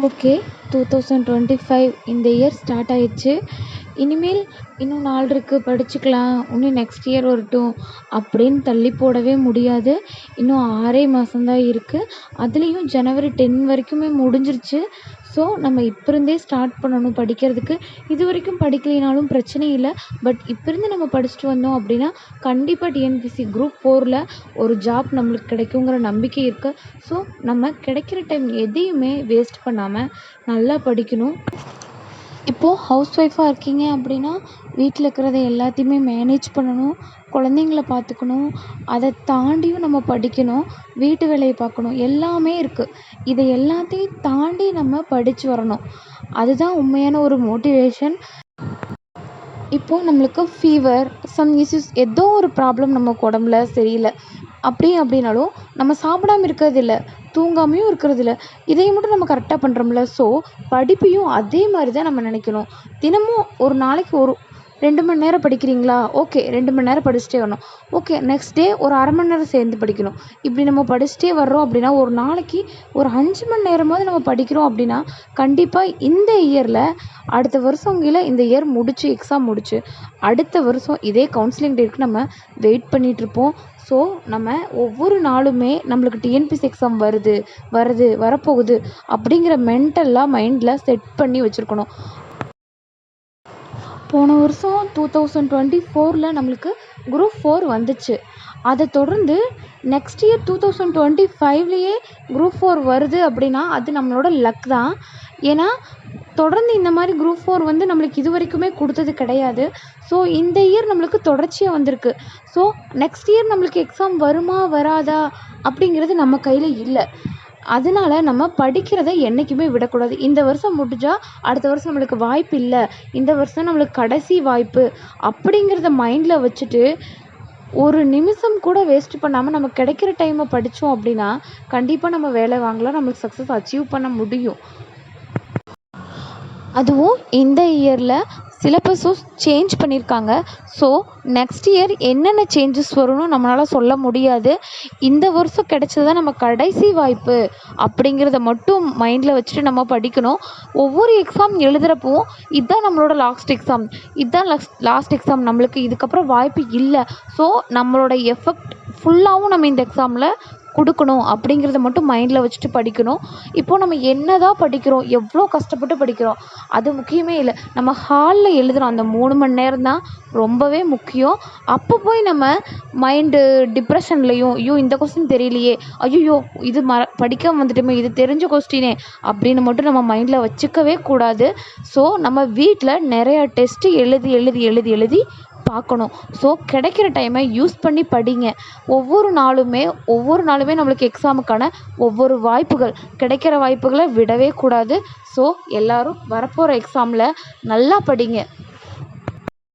Okay. 2025 இந்த year start ஆயிடுச்சு. இனிமேல் இன்னும் நாள் இருக்கு படிச்சுக்கலாம். இன்னும் நெக்ஸ்ட் இயர் வரட்டும் அப்படின்னு தள்ளி போடவே முடியாது. இன்னும் 6 மாதம் தான் இருக்கு. அதுலேயும் ஜனவரி 10 வரைக்குமே முடிஞ்சிருச்சு. ஸோ நம்ம இப்போ இருந்தே ஸ்டார்ட் பண்ணணும் படிக்கிறதுக்கு. இது வரைக்கும் படிக்கலைனாலும் பிரச்சனை இல்லை. பட் இப்போ இருந்து நம்ம படிச்சுட்டு வந்தோம் அப்படின்னா கண்டிப்பாக டிஎன்பிஎஸ்சி குரூப் 4ல் ஒரு ஜாப் நம்மளுக்கு கிடைக்குங்கிற நம்பிக்கை இருக்குது. ஸோ நம்ம கிடைக்கிற டைம் எதையுமே வேஸ்ட் பண்ணாமல் நல்லா படிக்கணும். இப்போது ஹவுஸ் ஒய்ஃபாக இருக்கீங்க அப்படின்னா வீட்டில் இருக்கிறத எல்லாத்தையுமே மேனேஜ் பண்ணணும். குழந்தைங்கள பார்த்துக்கணும். அதை தாண்டியும் நம்ம படிக்கணும். வீட்டு வேலையை பார்க்கணும். எல்லாமே இருக்குது. இதை எல்லாத்தையும் தாண்டி நம்ம படித்து வரணும். அதுதான் உண்மையான ஒரு மோட்டிவேஷன். இப்போது நம்மளுக்கு ஃபீவர், சம் இஷ்யூஸ், ஏதோ ஒரு ப்ராப்ளம் நமக்கு உடம்புல சரியில்லை அப்படின்னாலும் நம்ம சாப்பிடாமல் இருக்கிறதில்ல, தூங்காமையும் இருக்கிறதில்ல. இதையும் மட்டும் நம்ம கரெக்டாக பண்ணுறோம்ல. ஸோ படிப்பையும் அதே மாதிரி தான் நம்ம நினைக்கணும். தினமும் ஒரு நாளைக்கு ஒரு 2 மணி நேரம் படிக்கிறீங்களா? ஓகே, 2 மணி நேரம் படிச்சுட்டே வரணும். ஓகே, நெக்ஸ்ட் டே ஒரு அரை மணி நேரம் சேர்ந்து படிக்கணும். இப்படி நம்ம படிச்சுட்டே வர்றோம் அப்படின்னா ஒரு நாளைக்கு ஒரு 5 மணி நேரமாவது நம்ம படிக்கிறோம் அப்படின்னா கண்டிப்பாக இந்த இயரில் அடுத்த வருஷம் கீழே இந்த இயர் முடிச்சு எக்ஸாம் முடிச்சு அடுத்த வருஷம் இதே கவுன்சிலிங் டேட்டுக்கு நம்ம வெயிட் பண்ணிகிட்ருப்போம். ஸோ நம்ம ஒவ்வொரு நாளுமே நம்மளுக்கு டிஎன்பிஎஸ்சி எக்ஸாம் வரப்போகுது அப்படிங்கிற மைண்டில் செட் பண்ணி வச்சுருக்கணும். போன வருஷம் 2024ல் நம்மளுக்கு குரூப் 4 வந்துச்சு. அதை தொடர்ந்து நெக்ஸ்ட் இயர் 2025லேயே குரூப் 4 வருது அப்படின்னா அது நம்மளோட லக் தான். ஏன்னா தொடர்ந்து இந்த மாதிரி குரூப் 4 வந்து நம்மளுக்கு இது வரைக்குமே கொடுத்தது கிடையாது. ஸோ இந்த இயர் நம்மளுக்கு தொடர்ச்சியாக வந்திருக்கு. ஸோ நெக்ஸ்ட் இயர் நம்மளுக்கு எக்ஸாம் வருமா வராதா அப்படிங்கிறது நம்ம கையில் இல்லை. அதனால நம்ம படிக்கிறத என்றைக்குமே விடக்கூடாது. இந்த வருஷம் முடிஞ்சால் அடுத்த வருஷம் நம்மளுக்கு வாய்ப்பு இல்லை, இந்த வருஷம் நம்மளுக்கு கடைசி வாய்ப்பு அப்படிங்கிறத மைண்டில் வச்சுட்டு ஒரு நிமிஷம் கூட வேஸ்ட் பண்ணாமல் நம்ம கிடைக்கிற டைமை படித்தோம் அப்படின்னா கண்டிப்பாக நம்ம வேலை வாங்கலாம், நம்மளுக்கு சக்ஸஸ் அச்சீவ் பண்ண முடியும். அதுவும் இந்த இயரில் சிலபஸும் சேஞ்ச் பண்ணியிருக்காங்க. ஸோ நெக்ஸ்ட் இயர் என்னென்ன சேஞ்சஸ் வரும்னு நம்மளால் சொல்ல முடியாது. இந்த வருஷம் கிடைச்சது தான் நம்ம கடைசி வாய்ப்பு அப்படிங்கிறத மட்டும் மைண்டில் வச்சுட்டு நம்ம படிக்கணும். ஒவ்வொரு எக்ஸாம் எழுதுகிறப்பவும் இதுதான் நம்மளோட லாஸ்ட் எக்ஸாம், நம்மளுக்கு இதுக்கப்புறம் வாய்ப்பு இல்லை. ஸோ நம்மளோட எஃபெக்ட் ஃபுல்லாகவும் நம்ம இந்த எக்ஸாமில் கொடுக்கணும் அப்படிங்கிறத மட்டும் மைண்டில் வச்சுட்டு படிக்கணும். இப்போது நம்ம என்ன தான் படிக்கிறோம், எவ்வளோ கஷ்டப்பட்டு படிக்கிறோம், அது முக்கியமே இல்லை. நம்ம ஹாலில் எழுதுகிறோம் அந்த 3 மணி நேரம் தான் ரொம்பவே முக்கியம். அப்போ போய் நம்ம மைண்டு டிப்ரெஷன்லேயும் ஐயோ இந்த கொஸ்டின் தெரியலையே, ஐயோ இது படிக்காமல் வந்துட்டுமே, இது தெரிஞ்ச கொஸ்டினே அப்படின்னு மட்டும் நம்ம மைண்டில் வச்சுக்கவே கூடாது. ஸோ நம்ம வீட்டில் நிறையா டெஸ்ட்டு எழுதி பார்க்கணும். ஸோ கிடைக்கிற டைமை யூஸ் பண்ணி படிங்க. ஒவ்வொரு நாளுமே நம்மளுக்கு எக்ஸாமுக்கான ஒவ்வொரு வாய்ப்புகள், கிடைக்கிற வாய்ப்புகளை விடவே கூடாது. ஸோ எல்லோரும் வரப்போகிற எக்ஸாமில் நல்லா படிங்க.